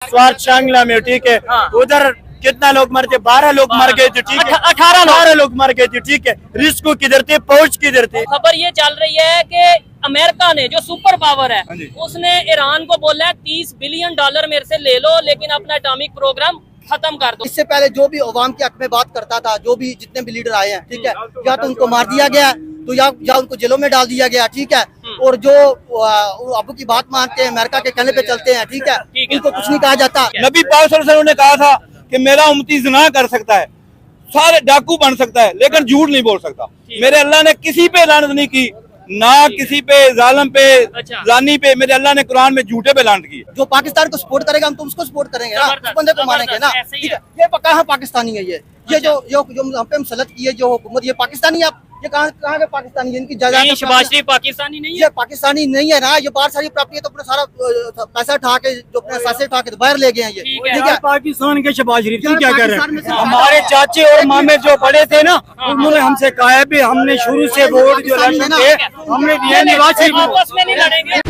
स्वार्थ शांगला में, ठीक है। उधर कितना लोग मर थे, 12 लोग मर गए थे, ठीक है। 18 लोग मर गए थे, ठीक है। रिस्क किधर थे, पहुंच किधर थे। खबर ये चल रही है कि अमेरिका ने, जो सुपर पावर है, उसने ईरान को बोला है 30 बिलियन डॉलर मेरे से ले लो, लेकिन अपना एटॉमिक प्रोग्राम खत्म कर दो। इससे पहले जो भी अवाम के हक में बात करता था, जो भी जितने भी लीडर आए हैं, ठीक है, या तो उनको मार दिया गया, तो या उनको जेलों में डाल दिया गया, ठीक है। और जो अबू की बात मानते हैं, अमेरिका के कहने पे चलते हैं, ठीक है, उनको कुछ नहीं कहा जाता। नबी पाक सल्लल्लाहु अलैहि वसल्लम ने कहा था कि मेरा उम्मती ज़िना कर सकता है, सारे डाकू बन सकता है, लेकिन झूठ नहीं बोल सकता। मेरे अल्लाह ने किसी पे लानत नहीं की, ना किसी पे जालिम पे, जानी पे। मेरे अल्लाह ने कुरान में झूठे पे लानत की। जो पाकिस्तान को सपोर्ट करेगा, हम तो उसको सपोर्ट करेंगे ना, उस बंदे को मानेंगे ना, ठीक है। ये कहाँ पाकिस्तानी है, ये जो हम पे मुसलत की है जो हुकूमत, ये पाकिस्तानी है। ये कहाँ के पाकिस्तानी है? इनकी जायदाद शहबाज शरीफ पाकिस्तानी नहीं है, ये पाकिस्तानी नहीं है ना। ये बाहर सारी प्रॉपर्टी है, तो अपना सारा पैसा उठा के, जो अपने पैसे उठा के बाहर ले गए हैं ये, ठीक है। पाकिस्तान के शहबाज शरीफ क्या कर रहे हैं? हमारे चाचे और मामे जो बड़े थे ना, उन्होंने हमसे कहा है भी हमने शुरू से वोट जो इलेक्शन थे हमने दिया निवासी को। आपस में नहीं लड़ेंगे।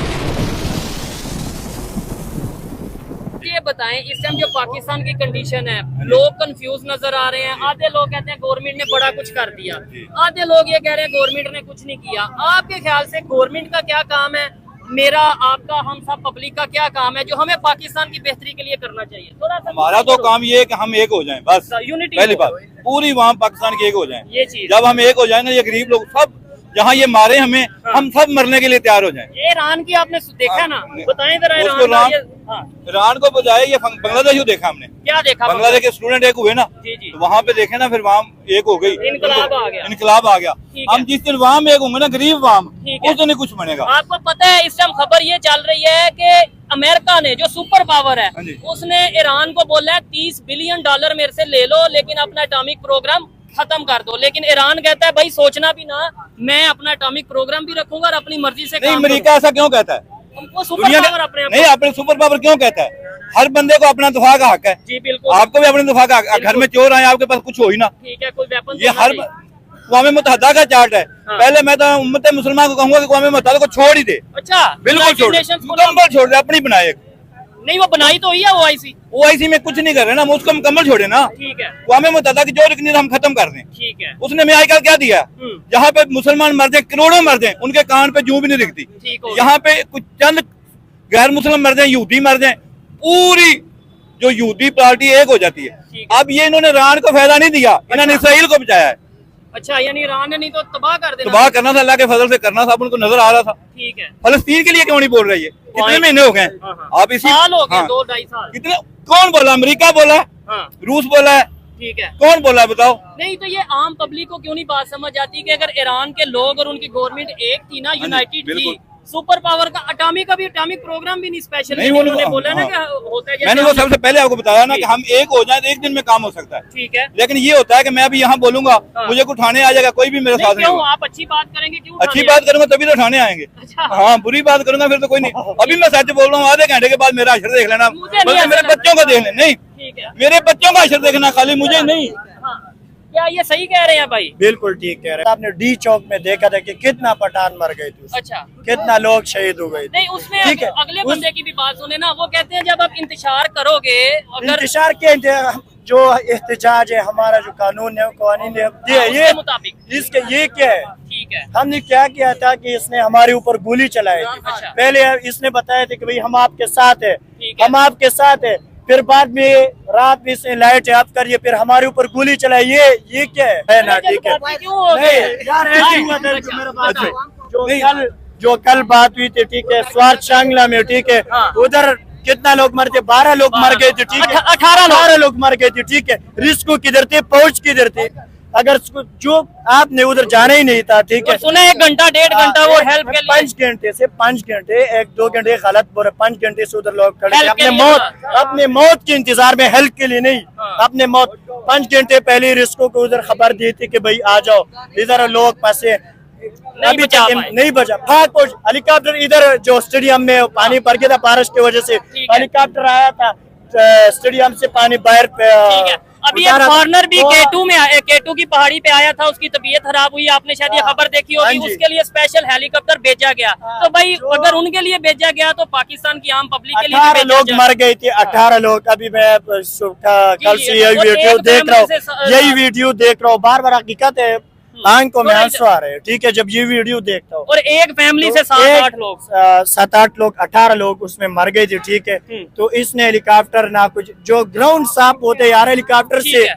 ये बताएं, इस टाइम जो पाकिस्तान की कंडीशन है, लोग कंफ्यूज नजर आ रहे हैं। आधे लोग कहते हैं गवर्नमेंट ने बड़ा कुछ कर दिया, आधे लोग ये कह रहे हैं गवर्नमेंट ने कुछ नहीं किया। आपके ख्याल से गवर्नमेंट का क्या काम है, मेरा आपका, हम सब पब्लिक का क्या काम है जो हमें पाकिस्तान की बेहतरी के लिए करना चाहिए? थोड़ा सा हमारा तो काम ये है कि हम एक हो जाएं, बस यूनिटी, पहली बात पूरी वहाँ पाकिस्तान की एक हो जाएं। ये चीज जब हम एक हो जाए ना, ये गरीब लोग सब जहाँ ये मारे हमें, हम सब मरने के लिए तैयार हो जाएं। ये ईरान की आपने देखा ना, बताएं जरा ईरान को बजाय ये बांग्लादेश को देखा हमने। क्या देखा? बांग्लादेश के स्टूडेंट एक हुए ना, जी। तो वहाँ पे देखे ना, फिर वहाँ एक हो गई, इनकलाब आ गया। हम जिस दिन वहाँ में एक होंगे ना, गरीब वहाँ, उस दिन कुछ बनेगा। आपको पता है इस टाइम खबर ये चल रही है कि अमेरिका ने, जो सुपर पावर है, उसने ईरान को बोला है 30 बिलियन डॉलर मेरे से ले लो, लेकिन अपना एटॉमिक प्रोग्राम खत्म कर दो। लेकिन ईरान कहता है भाई सोचना भी ना, मैं अपना एटॉमिक प्रोग्राम भी रखूंगा और अपनी मर्जी से नहीं, अमेरिका ऐसा क्यों कहता है? वो सुपर पावर अपने सुपर पावर क्यों कहता है? हर बंदे को अपना दफा का हक है। जी बिल्कुल, आपको भी अपने दफा का हक। घर में चोर आए, आपके पास कुछ हो ही ना, ठीक है, कोई वेपन ये हर क़ौम मुत्तहिदा का चार्ट है। पहले मैं तो उम्मत मुसलमान को कहूंगा कि क़ौम मुत्तहिदा को छोड़ ही दे। अच्छा, बिल्कुल छोड़ दे, अपनी बनाए। नहीं, वो बनाई तो ही है ओआईसी में कुछ नहीं कर रहे ना, हम उसको मुकम्मल छोड़े ना। ठीक है, क़ौम मुत्तहिदा की जो रुकनीत हम खत्म कर दें। ठीक है, उसने मैं आजकल क्या दिया, जहाँ पे मुसलमान मर जाए, करोड़ों मर जाए, उनके कान पे जूं भी नहीं दिखती। यहाँ पे कुछ चंद गैर मुसलमान मर जाए, यहूदी मर जाए, पूरी जो यहूदी पार्टी एक हो जाती है। अब ये इन्होंने ईरान को फायदा नहीं दिया, इन्होंने इसराइल को बचाया है। अच्छा, यानी ईरान ने नहीं तो तबाह कर देना, तबाह करना था, अल्लाह के फजल से करना था, अब उनको नजर आ रहा था। ठीक है, फलस्तीन के लिए क्यों नहीं बोल रही है? कितने महीने हो गए आप इसी साल हो गए, 2-2.5 साल। कितने, कौन बोला? अमेरिका बोला है, रूस बोला है, ठीक है, कौन बोला है बताओ? नहीं तो ये आम पब्लिक को क्यों नहीं बात समझ आती कि अगर ईरान के लोग और उनकी गवर्नमेंट एक थी ना, यूनाइटेड थी, सुपर पावर का एटॉमिक प्रोग्राम भी नहीं स्पेशल नहीं, उन्होंने बोला ना कि होता है। मैंने वो सबसे पहले आपको बताया ना कि हम एक हो जाए तो एक दिन में काम हो सकता है। ठीक है, लेकिन ये होता है कि मैं अभी यहाँ बोलूंगा, मुझे को उठाने आ जाएगा, कोई भी मेरे साथ नहीं। आप अच्छी बात करेंगे, क्यों अच्छी बात करूंगा तभी तो उठाने आएंगे। हाँ, बुरी बात करूंगा फिर तो कोई नहीं। अभी मैं सच बोल रहा हूँ, आधे घंटे के बाद मेरा अशर देख लेना, मेरे बच्चों को देख लेना। नहीं, मेरे बच्चों का अशर देखना, खाली मुझे नहीं। क्या ये सही कह रहे हैं भाई? बिल्कुल ठीक कह रहे हैं। आपने डी चौक में देखा था कि कितना पठान मर गए थे। अच्छा, कितना लोग शहीद हो गए। नहीं, उसमें अगले बंदे की भी बात सुने ना, वो कहते हैं जब आप इंतजार करोगे, अगर इंतजार के जो एहतजाज है, हमारा जो कानून है, कानून है, ये मुताबिक इसके ये क्या है? ठीक है, हमने क्या किया था कि इसने हमारे ऊपर गोली चलाई थी। अच्छा। पहले इसने बताया था कि भाई हम आपके साथ है, हम आपके साथ है। फिर बाद में रात में इसने लाइट ऑफ करिए, फिर हमारे ऊपर गोली चलाई। ये क्या है ना? ठीक है, जो कल बात हुई थी, ठीक है, स्वार्थ शांगला में, ठीक है, उधर कितना लोग मर थे, 12 लोग मर गए थे, ठीक है। 18 लोग मर गए थे, ठीक है। रिस्क किधर थे, पहुंच किधर थे? अगर जो आपने उधर जाना ही नहीं था, ठीक है, सुना 1 घंटा 1.5 घंटा वो हेल्प के लिए 5 घंटे से 5 घंटे 1-2 घंटे गलत बोल रहे, 5 घंटे से उधर लोग खड़े अपने मौत के इंतजार में, हेल्प के लिए नहीं, अपने मौत। 5 घंटे पहले रिस्को को उधर खबर दी थी कि भाई आ जाओ, इधर लोग फंसे, अभी तक नहीं बचा। हेलीकॉप्टर इधर जो स्टेडियम में पानी भर गया था बारिश की वजह से, हेलीकॉप्टर आया था, स्टेडियम से पानी बाहर अभी एक फॉरनर भी K2 की पहाड़ी पे आया था, उसकी तबीयत खराब हुई, आपने शायद ये खबर देखी होगी, उसके लिए स्पेशल हेलीकॉप्टर भेजा गया। तो भाई अगर उनके लिए भेजा गया तो पाकिस्तान की आम पब्लिक के लिए 18 लोग मर गए थे, 18 लोग। अभी मैं कल से यही वीडियो देख रहा हूँ, बार बार हकीकत है, आंखों में आंसू आ रहे हैं, ठीक है, जब ये वीडियो देखता हूँ। और एक फैमिली से 7-8 लोग 7-8 लोग 18 लोग उसमें मर गए थे, ठीक है। तो इसने हेलीकॉप्टर ना कुछ जो ग्राउंड साफ होते यार हेलीकॉप्टर से,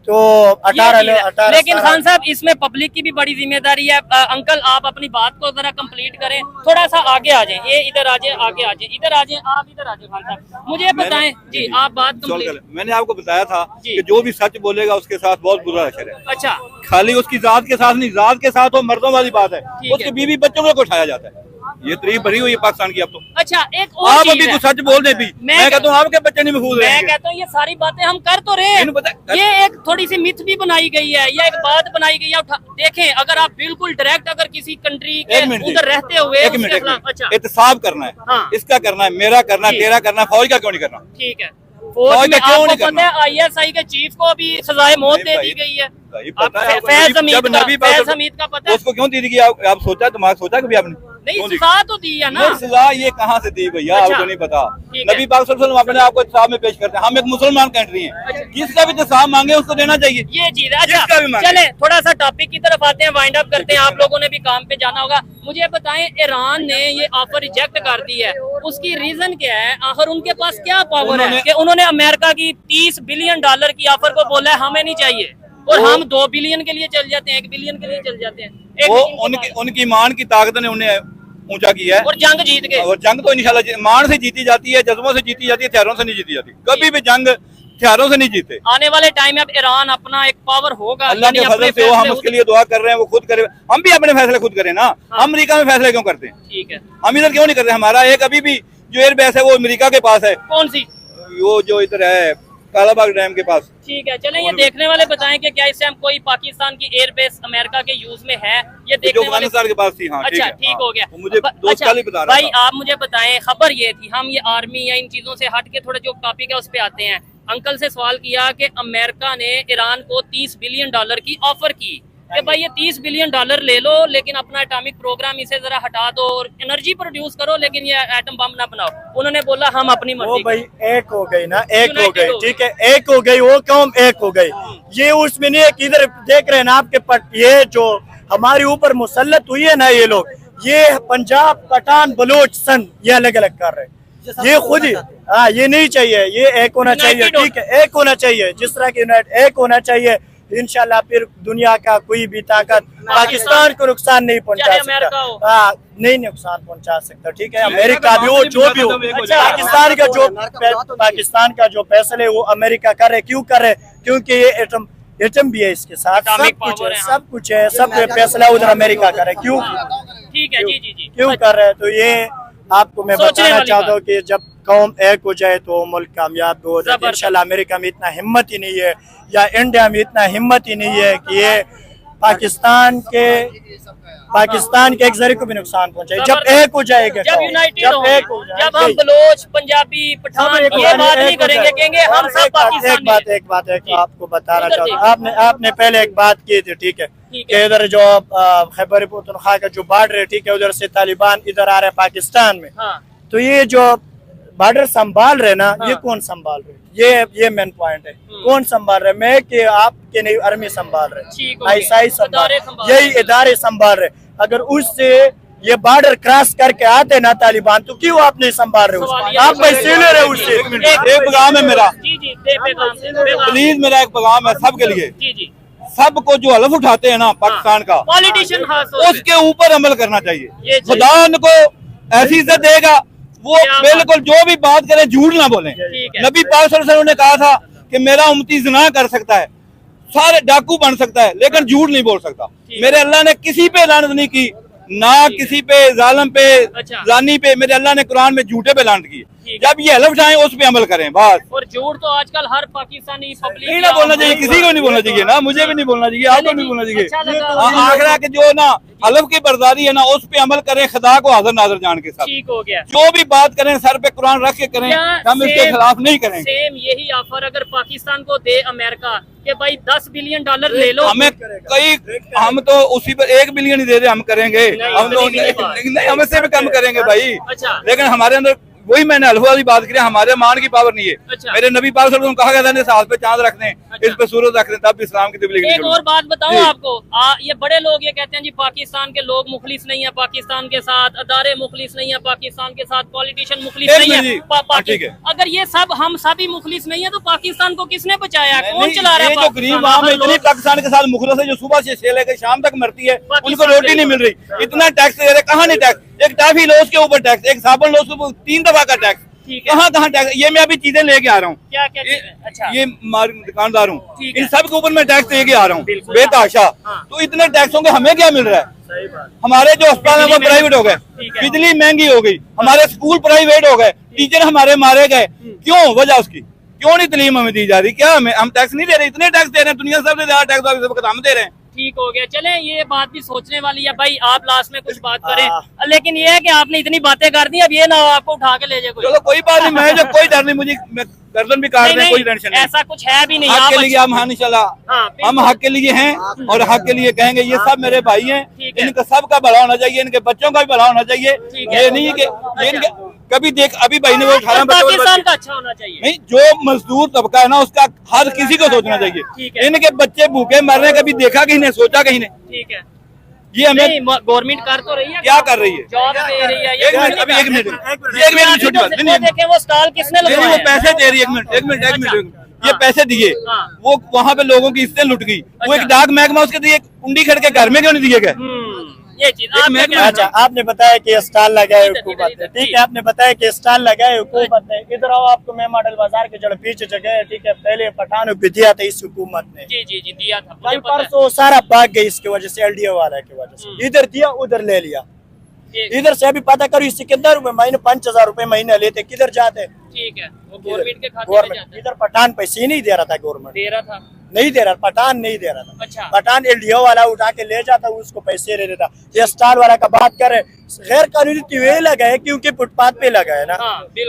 तो 18 लोग। लेकिन खान साहब इसमें पब्लिक की भी बड़ी जिम्मेदारी है। अंकल आप अपनी बात को जरा कंप्लीट करें, थोड़ा सा आगे आ जाएं, ये इधर आ जाए, आगे आ जाए, इधर आ जाए, आप इधर आ जाए। खान साहब मुझे बताएं जी, आप बात कंप्लीट। मैंने आपको बताया था कि जो भी सच बोलेगा उसके साथ बहुत बुरा असर है। अच्छा, खाली उसकी जात के साथ नहीं, जात के साथ वो मर्दों वाली बात है, उसके बीवी बच्चों को उठाया जाता है। ये तारीफ भरी हुई है पाकिस्तान की अब तो। अच्छा, एक और आप अभी तो सच बोल रहे भी, मैं कहता हूँ आपके बच्चे नहीं महफूज रहेंगे। मैं कहता हूँ ये सारी बातें हम कर तो रहे हैं, ये एक थोड़ी सी मिथ भी बनाई गई है, या एक बात बनाई गई है। देखें, अगर आप बिल्कुल डायरेक्ट अगर किसी कंट्री के उधर रहते हुए अच्छा एहतसाब करना है, इसका करना है, मेरा करना है, तेरा करना है, फौज का क्यों नहीं करना? ठीक है, फौज में आपको पता है ISI के चीफ को भी सजाए मौत दे दी गई है। फैज हमीद का पता है उसको क्यों दी गई? आप सोचा, दिमाग सोचा कभी आपने? नहीं, सजा तो दी है ना। सजा ये कहाँ से दी भैया? आपको नहीं पता। नबी पाक सल्लल्लाहु अलैहि वसल्लम अपने आपको इंसाफ में पेश करते हैं। हम एक मुसलमान कंट्री हैं, किसका भी इंसाफ मांगे उसको देना चाहिए, ये चीज है। अच्छा चले थोड़ा सा टॉपिक की तरफ आते हैं, वाइंड अप करते हैं, आप लोगों ने भी काम पे जाना होगा। मुझे बताएं, ईरान ने ये ऑफर रिजेक्ट कर दी है, उसकी रीजन क्या है? आखिर उनके पास क्या पावर है कि उन्होंने अमेरिका की $30 बिलियन की ऑफर को बोला है हमें नहीं चाहिए, और हम 2 बिलियन के लिए चल जाते हैं, 1 बिलियन के लिए चल जाते हैं। वो उनकी ईमान की ताकत ने उन्हें ऊंचा किया है और जंग जीत गए। और जंग तो इंशाल्लाह ईमान से जीती जाती है, जज्बों से जीती जाती है, हथियारों से नहीं जीती जाती। कभी भी जंग हथियारों से नहीं जीते। आने वाले टाइम में अब ईरान अपना एक पावर होगा, अल्लाह के फजल से वो, हम उसके लिए दुआ कर रहे हैं, वो खुद करे, हम भी अपने फैसले खुद करें ना। अमेरिका में फैसले क्यों करते हैं? ठीक है, हम इधर क्यों नहीं करते? हमारा एक अभी भी जो एयरबेस है वो अमेरिका के पास है। कौन सी? वो जो इधर है कालाबाग डैम के पास। ठीक है, चलें ये देखने वाले बताएं कि क्या इस टाइम कोई पाकिस्तान की एयरबेस अमेरिका के यूज में है, ये देखने वाले के पास थी। हाँ, अच्छा ठीक हो गया। मुझे दोस्त कल ही बता रहा भाई आप मुझे बताएं, खबर ये थी, हम ये आर्मी या इन चीजों से हट के थोड़ा जो टॉपिक है उस पे आते हैं। अंकल से सवाल किया कि अमेरिका ने ईरान को $30 बिलियन की ऑफर की कि भाई ये $30 बिलियन ले लो, लेकिन अपना एटॉमिक प्रोग्राम इसे जरा हटा दो और एनर्जी प्रोड्यूस करो, लेकिन ये एटम बम ना बनाओ। उन्होंने बोला हम अपनी मर्जी। भाई एक हो गई ना, एक हो गई, ठीक है, एक हो गई, वो कौम एक हो गई। ये उसमें नहीं है कि इधर देख रहे हैं ना आपके पट, ये जो हमारे ऊपर मुसल्लत हुई है ना ये लोग, ये पंजाब, पठान, बलोच, सन, ये अलग अलग कर रहे हैं। ये खुद ही ये नहीं चाहिए, ये एक होना चाहिए, ठीक है, एक होना चाहिए, जिस तरह की एक होना चाहिए। इंशाल्लाह फिर दुनिया का कोई भी ताकत पाकिस्तान को नुकसान नहीं पहुंचा सकता, नहीं नुकसान पहुंचा सकता, ठीक है। अमेरिका भी हो, जो भी हो, पाकिस्तान का जो फैसला है वो अमेरिका करे। क्यों करे? क्योंकि ये एटम भी है, इसके साथ सब कुछ है, सब फैसला उधर अमेरिका करे। क्यों? ठीक है, जी जी जी, क्यों कर रहे हैं? तो ये आपको मैं बताना चाहता हूँ कि जब कौम एक हो जाए तो मुल्क कामयाब हो जाए। इंशाल्लाह अमेरिका में इतना हिम्मत ही नहीं है, या इंडिया में इतना हिम्मत ही नहीं है कि ये पाकिस्तान के एक जरिए को भी नुकसान पहुंचाए। जब एक हो जाएगा, जब यूनाइटेड हो, जब हम बलोच, पंजाबी, पठान ये बात नहीं करेंगे, कहेंगे हम सब पाकिस्तानी। एक बात है आपको बताना चाहता हूँ, आपने पहले एक बात की थी, ठीक है, कि इधर जो खैबर पख्तूनख्वा का जो बॉर्डर है, ठीक है, उधर से तालिबान इधर आ रहे हैं पाकिस्तान में। तो ये जो बॉर्डर संभाल रहे ना, ये कौन संभाल रहे? ये मेन पॉइंट है, कौन संभाल रहे? मैं कि आपके नहीं, आर्मी संभाल रहे, ISI संभाल, यही इदारे संभाल रहे। अगर उससे ये बॉर्डर क्रॉस करके आते ना तालिबान, तो क्यों आप नहीं संभाल रहे उसको? आप पैसे ले रहे उससे। एक पैगाम है मेरा, प्लीज मेरा एक पैगाम है सबके लिए, सबको जो हलफ उठाते हैं ना पाकिस्तान का, पॉलिटिशियन, उसके ऊपर अमल करना चाहिए। खुदा उनको ऐसी इज्जत देगा, वो बिल्कुल जो भी बात करें झूठ ना बोलें। नबी पाक सल्लल्लाहु अलैहि वसल्लम ने कहा था कि मेरा उम्मती ज़िना कर सकता है, सारे डाकू बन सकता है, लेकिन झूठ नहीं बोल सकता। मेरे अल्लाह ने किसी पे लानत नहीं की, ना किसी पे जालिम पे, जानी पे। मेरे अल्लाह ने कुरान में झूठे पे लानत की। जब ये हलफ उठाएं उस पे अमल करें बस। और झूठ तो आजकल हर पाकिस्तानी पब्लिक नहीं ना बोलना चाहिए, किसी को नहीं बोलना चाहिए ना, मुझे भी नहीं बोलना चाहिए, आपको नहीं बोलना चाहिए। अच्छा लगा। आखिर के जो ना हलफ की बर्दारी है ना उस पे अमल करें, खुदा को हाजिर नाजर जान के साथ। ठीक हो गया। जो भी बात करें सर पे कुरान रख के करें, हम इसके खिलाफ नहीं करेंगे। सेम यही ऑफर अगर पाकिस्तान को दे अमेरिका कि भाई $10 बिलियन ले लो, हमें हम तो उसी पर 1 बिलियन ही दे रहे, हम करेंगे, हम तो नहीं, हम इससे भी कम करेंगे भाई। अच्छा। लेकिन हमारे अंदर वही मैंने हल्फा वाली बात की, हमारे मान की पावर नहीं है। अच्छा। मेरे नबी पाक सल्लल्लाहु अलैहि वसल्लम कहा गया था हाथ पे चांद रख दें, इस पे सूरज रख दें, तब इस्लाम की तबलीग। एक और बात बताऊं आपको, ये बड़े लोग ये कहते हैं जी पाकिस्तान के लोग मुखलिस नहीं है पाकिस्तान के साथ, अदारे मुखलिस नहीं है पाकिस्तान के साथ, पॉलिटिशियन मुखलिस नहीं है। ठीक है, अगर ये सब हम सभी मुखलिस नहीं है तो पाकिस्तान को किसने बचाया, कौन चला रहा है? जो गरीब आम है इतनी पाकिस्तान के साथ मुखलिस है, जो सुबह से लेकर शाम तक मरती है, उनको रोटी नहीं मिल रही, इतना टैक्स दे रहे, कहाँ नहीं टैक्स, एक टाफी लो उसके ऊपर टैक्स, एक साबुन लो उसके ऊपर 3 दफा का टैक्स, कहाँ टैक्स। ये मैं अभी चीजें लेके आ रहा हूँ, क्या क्या अच्छा, ये दुकानदार हूँ, इन सब के ऊपर मैं टैक्स लेके आ रहा हूँ बेताशा। तो इतने टैक्सों के हमें क्या मिल रहा है? हमारे जो अस्पताल है वो प्राइवेट हो गए, बिजली महंगी हो गई, हमारे स्कूल प्राइवेट हो गए, टीचर हमारे मारे गए, क्यों? वजह उसकी क्यों नहीं तालीम हमें दी जा रही? क्या हम टैक्स नहीं दे रहे? इतने टैक्स दे रहे हैं, दुनिया सबसे ज्यादा टैक्स हम दे रहे हैं। ठीक हो गया। चले ये बात भी सोचने वाली है भाई, आप लास्ट में कुछ बात करें, लेकिन ये है कि आपने इतनी बातें कर दी, अब ये ना हो आपको उठा के ले जाए कोई। चलो कोई बात नहीं, मैं जो कोई डर नहीं, मुझे गर्दन भी काट दें, कोई टेंशन नहीं, ऐसा कुछ है भी नहीं। हक के लिए हम हाँ इंशाल्लाह, हम हक के लिए हैं और हक के लिए कहेंगे। ये सब मेरे भाई हैं, इनका सबका भला होना चाहिए, इनके बच्चों का भी भला होना चाहिए। ये नहीं कि कभी देख, अभी भाई ने वो 18 पाकिस्तान का अच्छा होना चाहिए। नहीं, जो मजदूर तबका है ना उसका हर किसी को सोचना चाहिए। इनके बच्चे भूखे मर रहे हैं, कभी देखा किसी ने, सोचा किसी ने? ठीक है, ये हमें गवर्नमेंट कर तो रही है, क्या कर रही है? जॉब दे रही है। एक मिनट छोटी बात नहीं, देखें वो स्टॉल किसने लगवाया? वो पैसे दे रही है। एक मिनट ये पैसे दिए, वो वहाँ पे लोगों की इससे लुट गई, वो एक डाक महकमा उसके दिए, कुंडी खड़ के घर में क्यों नहीं दिए गए? ये चीज अच्छा, आपने बताया कि स्टॉल लगाए हुकूमत ने, ठीक है, आपने बताया कि स्टॉल लगाए हुकूमत ने। इधर आओ, आपको मैं मॉडल बाजार के जो पीछे जगह है, ठीक है, पहले पठानों पे दिया था इस हुकूमत ने। जी दिया था, कल परसों सारा भाग गई इसकी वजह से, LDO वाला की वजह से। इधर दिया उधर ले लिया, इधर से अभी पता करो इससे कितना रुपए महीने, 5000 रुपए महीने लेते, किधर जाते? ठीक है, वो गवर्नमेंट के खाते में जाता है। इधर पठान पैसे नहीं दे रहा था, गवर्नमेंट दे रहा था, नहीं दे रहा, पठान नहीं दे रहा था। अच्छा। पठान LDO वाला उठा के ले जाता, उसको पैसे दे देता। ये स्टॉल वाला का बात करे, गैर कानूनी वे लगा है क्योंकि फुटपाथ पे लगा है ना,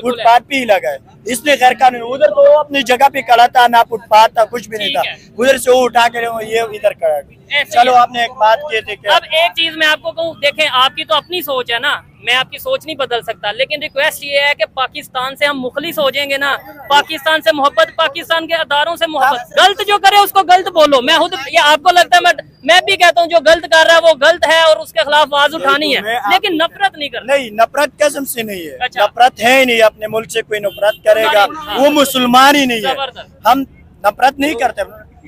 फुटपाथ पे ही लगा है, इसलिए गैर कानूनी। उधर तो वो अपनी जगह पे खड़ा था, ना फुटपाथ था, कुछ भी नहीं था, उधर से वो उठा के ये इधर खड़ा। चलो, आपने एक बात की थी। अब एक चीज मैं आपको कहूँ, देखें आपकी तो अपनी सोच है ना, मैं आपकी सोच नहीं बदल सकता, लेकिन रिक्वेस्ट ये है कि पाकिस्तान से हम मुखलिस हो जाएंगे ना, पाकिस्तान से मोहब्बत, पाकिस्तान के अदारों से मोहब्बत। गलत जो करे उसको गलत बोलो, मैं खुद, ये आपको लगता है मैं भी कहता हूँ जो गलत कर रहा है वो गलत है और उसके खिलाफ आवाज उठानी है, लेकिन नफरत नहीं करनी। नहीं, नफरत कसम से नहीं है। अच्छा। नफरत है ही नहीं, अपने मुल्क से कोई नफरत करेगा वो मुसलमान ही नहीं है। हम नफरत नहीं करते,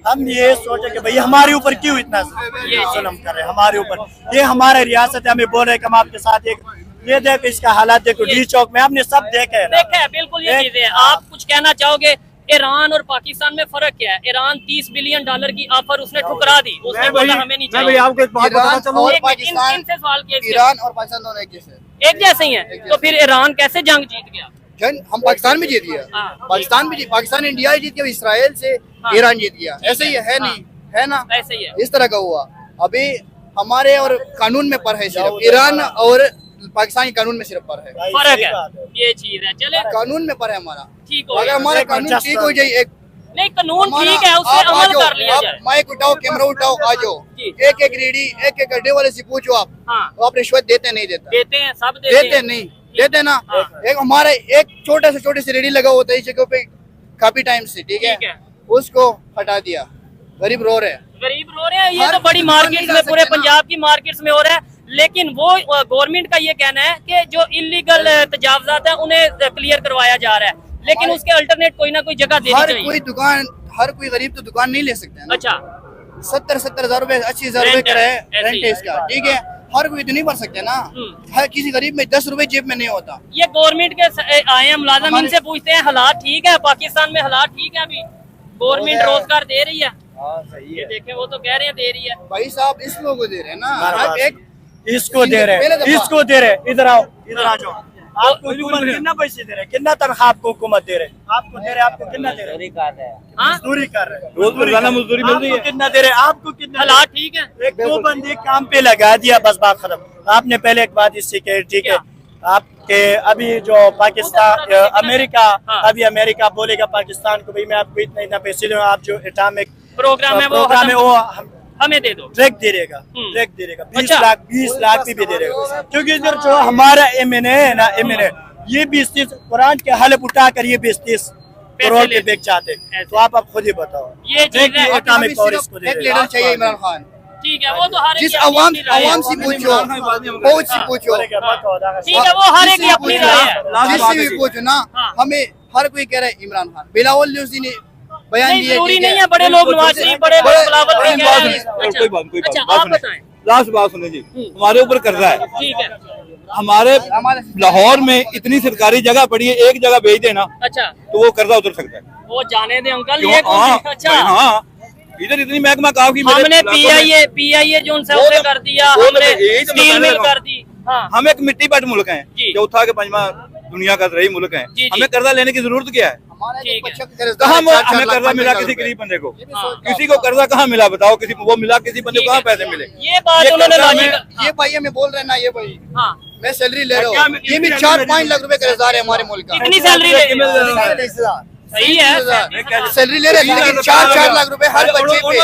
हम ये सोचे कि भाई हमारे ऊपर क्यों इतना जुल्म कर रहे हैं, हमारे ऊपर, ये हमारा रियासत है, हमें बोल रहे हैं कि हम आपके साथ एक, ये देख इसका हालात देखो, डी चौक में आपने सब देखे है, देखा है, बिल्कुल ये चीजें। आप कुछ कहना चाहोगे? ईरान और पाकिस्तान में फर्क क्या है? ईरान $30 बिलियन की ऑफर उसने ठुकरा दी, उसने बोला हमें नहीं चाहिए। आपको एक बात बताना चाहूंगा, इनसे सवाल किया, ईरान और पाकिस्तान दोनों एक जैसे ही हैं, तो फिर ईरान कैसे जंग जीत गया? हम पाकिस्तान में जीत गया, पाकिस्तान भी, पाकिस्तान इंडिया जीत गया, इसराइल से ईरान जीत गया, ऐसे ही है नहीं है ना, ऐसे ही है, इस तरह का हुआ। अभी हमारे और कानून में पर है सिर्फ, ईरान और पाकिस्तानी कानून में सिर्फ पर है, फर्क है, ये चीज है। चले, कानून में पर है हमारा, ठीक हो, अगर हमारा कानून ठीक हो जाए, एक नहीं कानून ठीक है, उससे अमल कर लिया जाए। माइक उठाओ, कैमरा उठाओ, आ जाओ, एक एक रेडी, एक एक अड्डे वाले से पूछो आप रिश्वत देते नहीं देते? देते हैं, सब देते नहीं देते ना। एक हमारे एक छोटे से रेडी लगा होता है इस जगह पे काफी टाइम से, ठीक है, उसको हटा दिया, गरीब रो रहे हैं, गरीब रो रहे हैं। ये तो बड़ी मार्केट में, पूरे पंजाब की मार्केट्स में हो रहा है, लेकिन वो गवर्नमेंट का ये कहना है कि जो इलीगल तजावजात है उन्हें क्लियर करवाया जा रहा है, लेकिन उसके अल्टरनेट कोई ना कोई जगह देनी चाहिए। कोई दुकान, हर कोई गरीब तो दुकान नहीं ले सकते है। अच्छा, 70,000 रुपए, 80,000 रुपए का रेंट है इसका, ठीक है, हर कोई तो नहीं भर सकते ना, हर किसी गरीब में 10 रुपए जेब में नहीं होता। ये गवर्नमेंट के आए हैं मुलाजिम, इनसे पूछते हैं हालात ठीक है पाकिस्तान में? हालात ठीक है? अभी गवर्नमेंट रोजगार दे रही है? ये देखें, वो तो कह रहे हैं दे रही है। भाई साहब, इस लोगों को दे रहे हैं ना, इसको दे रहे हैं, इसको दे रहे हैं। इधर आओ, इधर आ जाओ, आपको हुकूमत कितना पैसे दे रहे हैं, कितना तनख्वाह आपको हुकूमत दे रहे हैं, आपको दे रहे, आपको कितना दे रहे हैं, मजदूरी कर रहे हैं, रोज रोजाना मजदूरी मिल रही आपको है। कितना दे रहे हैं, आपको कितना दे रहे हैं? हालात ठीक है। एक दो बंदे काम पे लगा दिया, बस बात खत्म। आपने पहले एक बात इससे कही, ठीक है, आपके अभी जो पाकिस्तान अमेरिका, अभी अमेरिका बोलेगा पाकिस्तान को भाई मैं आपको इतना इतना पैसे दूंगा, आप जो एटॉमिक प्रोग्राम है वो हमें दे दो। ट्रैक दे देगा, ट्रैक दे देगा, 20 अच्छा। लाख 20 लाख भी दे देगा, क्योंकि इधर जो हमारा एमएनए है ना, एमएनए ये 20-30 कुरान के हलफ उठा कर ये 20-30 करोड़ के बेच जाते हैं। तो आप अब खुद ही बताओ, ये चीज़ है। एटॉमिक पावर इसको दे एक देगा। लीडर चाहिए इमरान खान, ठीक है, वो तो हर एक जिस की अपनी अवाम राय है। अवाम से पूछो, फौज से पूछो, ठीक है, वो हर एक की अपनी राय है। जिससे भी पूछो ना, हाँ। हमें हर कोई कह रहा है इमरान खान। बिलावल न्यूज़ी ने बयान नहीं दिया, जरूरी ठीक नहीं है, बड़े लोग नवाज शरीफ, बड़े लोग बिलावल भी कह रहे हैं। अच्छा, कोई बात अच्छा, बात आप सुने। बताएं। लास्ट बात सुने जी, हमारे ऊपर कर्जा है, ठीक है, हमारे लाहौर में इतनी सरकारी जगह पड़ी है, एक जगह भेज देना अच्छा, तो वो कर्जा उतर सकता है। वो जाने दे अंकल, क्यों? ये कौन हाँ, सी- अच्छा, हाँ, इधर इतनी महकमा कहा कि मेरे हमने इलाकों में- पीआईए जो उनसे वो उसने तो- कर दिया, वो तो हमने यही तो स्टील बता मिल रहा हूँ। कर दी। हाँ, हम एक मिट्टी पट मुल्क हैं, जी। चौथा के पंजवा दुनिया का रही मुल्क है, जी, जी। हमें कर्जा लेने की जरूरत क्या है? ठीक है। कहाँ हमें कर्जा मिला किसी गरीब बंदे को? किसी को कर्जा कहाँ मिला बताओ? किसी वो मिला, किसी बंदे को कहाँ पैसे मिले? ये बात ये उन्होंने कर्जा लॉजिक, ये भाई हमें बोल रहे हैं ना, ये भाई हाँ, मैं सैलरी ले रहा क्या हूँ, ये भी 4-5 लाख रुपए कर्जदार है हमारे मुल्क का। कितनी सैलरी ले, सही है। सैलरी ले रहे हैं, लेकिन 4-4 लाख रुपए हर बच्चे पे,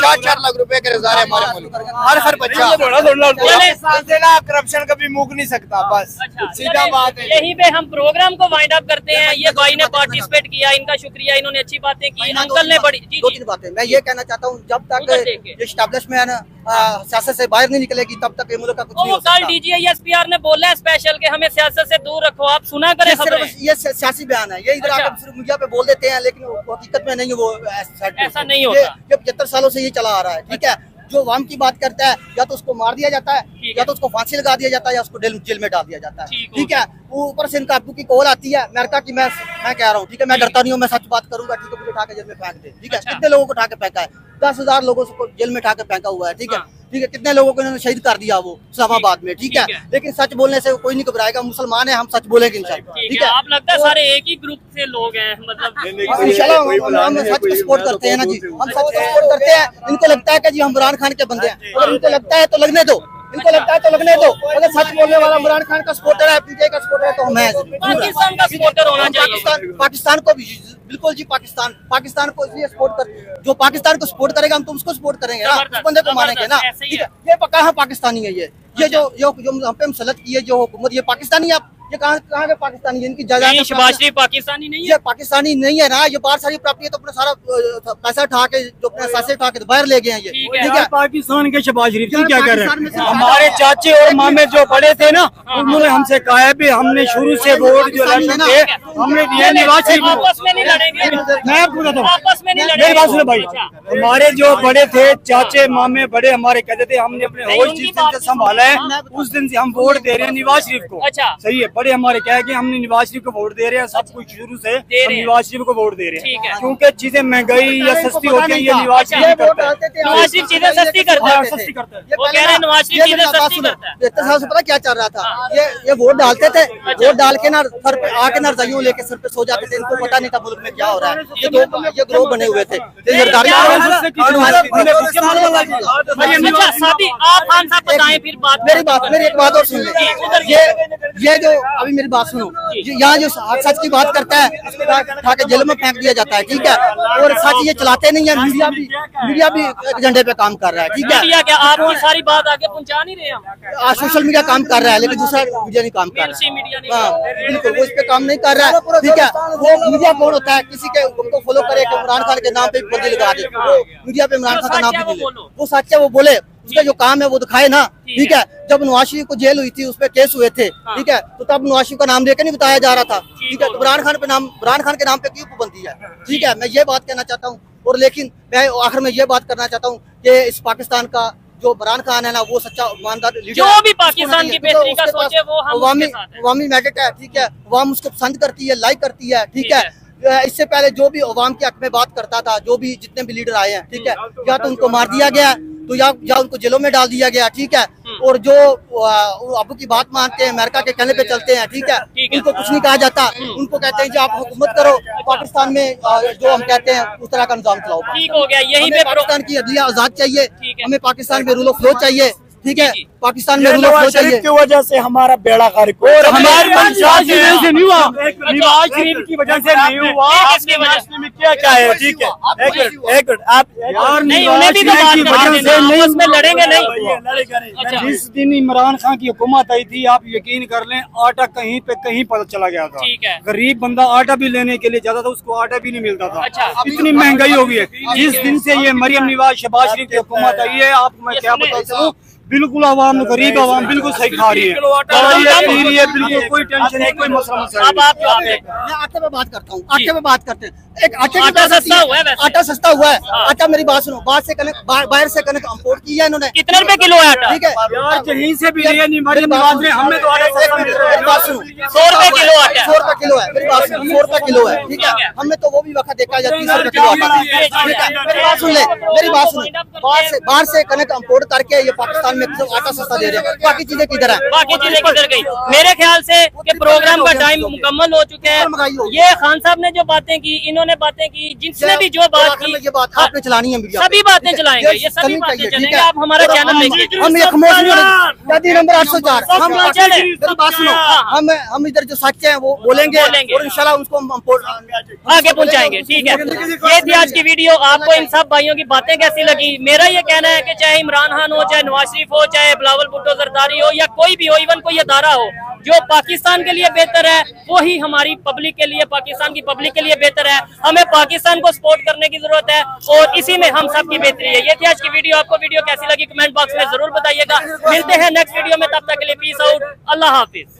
4-4 लाख रुपए कर्जदार है हमारे मुल्क का, हर बच्चा। चले, करप्शन कभी मुक नहीं सकता, बस अच्छा, सीधा बात है। यहीं पे हम प्रोग्राम को वाइंड अप करते हैं। ये भाई ने पार्टिसिपेट किया, इनका शुक्रिया, इन्होंने अच्छी बातें की, अंकल ने बड़ी जी, 2-3 बातें मैं ये कहना चाहता हूँ, जब तक उधर देखे। ये एस्टैब्लिशमेंट सियासत से बाहर नहीं निकलेगी तब तक ये मुल्क का कुछ नहीं वो हो कल सकता। DGISPR ने बोला है स्पेशल के हमें सियासत से दूर रखो, आप सुना करें ये खबरें। सिर्फ ये सियासी बयान है, ये इधर अच्छा। आकर सिर्फ मीडिया पे बोल देते हैं, लेकिन वो हकीकत में नहीं है, वो ऐसा नहीं होता। ये 75 सालों से ये चला आ रहा है, ठीक है। जो अवाम की बात करता है, या तो उसको मार दिया जाता है, ठीक या है। तो उसको फांसी लगा दिया जाता है, या उसको जेल में डाल दिया जाता है, ठीक ठीक है। ऊपर से इनका अब्बू की कॉल आती है अमेरिका की, मैं कह रहा हूँ, ठीक है, मैं डरता नहीं हूँ, मैं सच बात करूंगा, ठीक है, मुझे उठा के जेल में फेंक दे, ठीक है। अच्छा। कितने लोगों को उठा के फेंका है? 10,000 लोगों को जेल में उठा के फेंका हुआ है, ठीक है, हाँ। ठीक है। कितने लोगों को इन्होंने शहीद कर दिया वो इस्लामाबाद में, ठीक है। ठीक है। लेकिन सच बोलने से कोई नहीं घबराएगा, मुसलमान है, हम सच बोलेंगे इंशाल्लाह, ठीक ठीक है, है। आप लगता है सारे एक ही ग्रुप से लोग हैं, मतलब इंशाल्लाह हम सच को सपोर्ट करते हैं ना जी, हम सच को सपोर्ट करते हैं। इनको लगता है कि जी हम इमरान खान के बंदे हैं, अगर इनको लगता है तो लगने दो, इनको लगता है तो लगने दो। अगर सच बोलने वाला इमरान खान का सपोर्टर है, पीटीआई का सपोर्टर है, तो हम हैं। पाकिस्तान का सपोर्टर होना चाहिए। पाकिस्तान को भी बिल्कुल जी, पाकिस्तान को इसलिए सपोर्ट कर, जो पाकिस्तान को सपोर्ट करेगा हम तो उसको सपोर्ट करेंगे ना, उस बंदे को मारेंगे ना, ऐसे ही ठीक है। ये कहाँ पाकिस्तानी है? ये जो हम पे मुसलत की है जो हुकूमत, ये पाकिस्तानी है? आप ये कहाँ के पाकिस्तानी है? इनकी नहीं, जायदाद शहबाज शरीफ पाकिस्तानी नहीं है। ये पाकिस्तानी नहीं है ना, ये बाहर सारी प्रॉपर्टी है, तो अपना सारा पैसा उठा के, जो अपने पैसे उठा के तो बाहर ले गए हैं ये, ठीक है। ठीक है। पाकिस्तान के शहबाज शरीफ जी क्या कर रहे पाकिस्तान में से- हैं? हमारे चाचे और मामे जो बड़े थे ना, उन्होंने हमसे कहा है भी हमने शुरू से वोट जो इलेक्शन थे हमने दिया नवाज शरीफ को। आपस में नहीं लड़ेंगे, मैं आपको बताता हूँ, आपस में नहीं लड़ेंगे। मेरी बात सुनो भाई, अच्छा। हमारे जो बड़े थे चाचे मामे बड़े हमारे कहते थे हमने अपने नहीं, होश उनकी जिस दिन बात से नहीं संभाला है सुनो। उस दिन से हम वोट दे रहे हैं नवाज शरीफ को। अच्छा। सही है, बड़े हमारे क्या है कि हमने नवाज शरीफ को वोट दे रहे हैं, सब कुछ शुरू से दे हम रहे हैं। नवाज शरीफ को वोट दे रहे ठीक है। हैं, क्योंकि चीजें महंगाई या सस्ती होती है, ये नवाज अच्छा। शरीफ ये वोट करता है। डालते थे, नवाज शरीफ चीजें सस्ती करता है। हाँ, सस्ती करता है। ये वो पहले कह रहे हैं ना- नवाज शरीफ ये चीजें मेरी बात सस्ती सुनो, करता है। 73 साल से पता क्या चल रहा था? ये वोट डालते थे, वोट डाल के ना सर पे आके ना रजाइयों लेके सर पे सो जाते थे, इनको पता नहीं था मुल्क में क्या हो रहा है। ये ग्रोह बने हुए थे, ये अच्छा, साथी आप खान साहब बताएं फिर बात। मेरी एक बात और सुन ले। ये जो अभी मेरी बात सुनो, यहाँ जो सच की बात करता है उसके बाद उठा के जेल में फेंक दिया जाता है, ठीक है। और सच ये चलाते नहीं है, मीडिया भी एक एजेंडे पे काम कर रहा है, ठीक है। मीडिया क्या आपकी सारी बात आगे पहुंचा नहीं रहे हम? सोशल मीडिया काम कर रहा है, लेकिन दूसरा मीडिया नहीं काम कर mainstream मीडिया रहा नहीं है। हाँ, बिल्कुल, वो इस पे काम नहीं कर रहा है, ठीक है। वो मीडिया कौन होता है? किसी के उनको फॉलो करे कि इमरान खान के नाम पे बंदी लगा दे, वो मीडिया पे इमरान खान का नाम भी ले, वो सच है वो बोले, उसका जो काम है वो दिखाए ना, ठीक है। जब नवाज शरीफ को जेल हुई थी, उस पे केस हुए थे, ठीक है, तो तब नवाज शरीफ का नाम लेकर नहीं बताया जा रहा था, ठीक है। तो इमरान खान के नाम पे क्यों पाबंदी है, ठीक है। मैं ये बात कहना चाहता हूँ। और लेकिन मैं आखिर में ये बात करना चाहता हूँ कि इस पाकिस्तान का जो इमरान खान है ना, वो सच्चा ईमानदार लीडर जो है। भी पाकिस्तान की बेहतरी का सोचे वो हम उसके साथ हैं। अवामी मैंडेट है, ठीक है। अवाम उसको पसंद करती है, लाइक करती है, ठीक है। इससे पहले जो भी अवाम के हक में बात करता था, जो भी जितने भी लीडर आए हैं, ठीक है, या तो उनको मार दिया गया, तो या उनको जेलों में डाल दिया गया, ठीक है। और जो अबू की बात मानते हैं, अमेरिका के कहने पे चलते हैं, ठीक है, उनको कुछ नहीं कहा जाता। उनको कहते हैं जी आप हुकूमत करो, पाकिस्तान में जो हम कहते हैं उस तरह का निजाम चलाओ। ठीक हो गया, यही हमें पाकिस्तान की अदलिया आजाद चाहिए, हमें पाकिस्तान में रूल ऑफ लॉ चाहिए, ठीक है, पाकिस्तान में रूल ऑफ लॉ चाहिए। की वजह से हमारा बेड़ा गर्क हुआ और हमारी नवाज शरीफ से नहीं हुआ, नवाज शरीफ की वजह से नहीं हुआ। किसकी वजह से? में क्या क्या है, ठीक है, एक मिनट आप नहीं, उन्हें भी तो बात करने देना, आपस में लड़ेंगे नहीं। अच्छा, जिस दिन इमरान खान की हुकूमत आई थी, आप यकीन कर लें, आटा कहीं पे कहीं पता चला गया था। ठीक है। गरीब बंदा आटा भी लेने के लिए जाता था, उसको आटा भी नहीं मिलता था। अच्छा। इतनी महंगाई हो गई है। जिस दिन से ये मरियम नवाज शहबाज शरीफ की हुकूमत आई है, आपको मैं क्या बता सकूं, बिल्कुल आवाम गरीब आवाम बिल्कुल सही खा रही है, बिल्कुल कोई टेंशन नहीं, कोई मसला मसला। अब आप जवाब दें। मैं आटे पे बात करता हूँ, आटे पे बात करते हैं। एक आटे की आटा बात आती सस्ता है। हुआ है वैसे। आटा सस्ता हुआ है। आटा मेरी बात सुनो, बाहर से कनक इम्पोर्ट की है इन्होंने। कितने रुपए किलो है आटा? ठीक है, यार कहीं से भी लिया नहीं, मरियम नवाज ने, हमें तो आटा सस्ता मिल रहा है। मेरी बात सुनो, 100 रुपए किलो आटा। 100 रुपए किलो है, मेरी बात सुनो, 100 रुपए किलो है, ठीक है। हमने तो वो भी वक्त देखा जाता है 30 रुपए किलो आटा, ठीक है। मेरी बात सुन ले, मेरी बात सुनो, बाहर से कनक इम्पोर्ट करके ये पाकिस्तान में आटा सस्ता दे रहे हैं, बाकी चीजें किधर है? बाकी चीजें किधर गई? मेरे ख्याल से कि प्रोग्राम का टाइम मुकम्मल हो चुका है। ये खान साहब ने जो बातें की, इन्होंने बातें की, जिसने भी जो बात की, ये बात आपने चलानी है मीडिया, सभी बातें चलाएंगे, ये सभी बातें चलेंगे। आप हमारा चैनल देखिए। हम ये खामोश नहीं होंगे। शादी नंबर 804 हम चले। मेरी बात सुनो, हम इधर जो सच है वो बोलेंगे और इंशाल्लाह उसको हम आगे पहुंचाएंगे, ठीक है। ये थी आज की वीडियो। आपको इन सब भाइयों की बातें कैसी लगी? मेरा ये कहना है कि चाहे इमरान खान हो, चाहे नवाज शरीफ हो, चाहे बिलावल भुट्टो जरदारी हो, या कोई भी हो, इवन कोई अदारा हो, जो पाकिस्तान के लिए बेहतर है वही हमारी पब्लिक के लिए, पाकिस्तान की पब्लिक के लिए बेहतर है। हमें पाकिस्तान को सपोर्ट करने की जरूरत है और इसी में हम सब की बेहतरी है। ये थी आज की वीडियो। आपको वीडियो कैसी लगी कमेंट बॉक्स में जरूर बताइएगा। मिलते हैं नेक्स्ट वीडियो में, तब तक के लिए पीस आउट, अल्लाह हाफिज।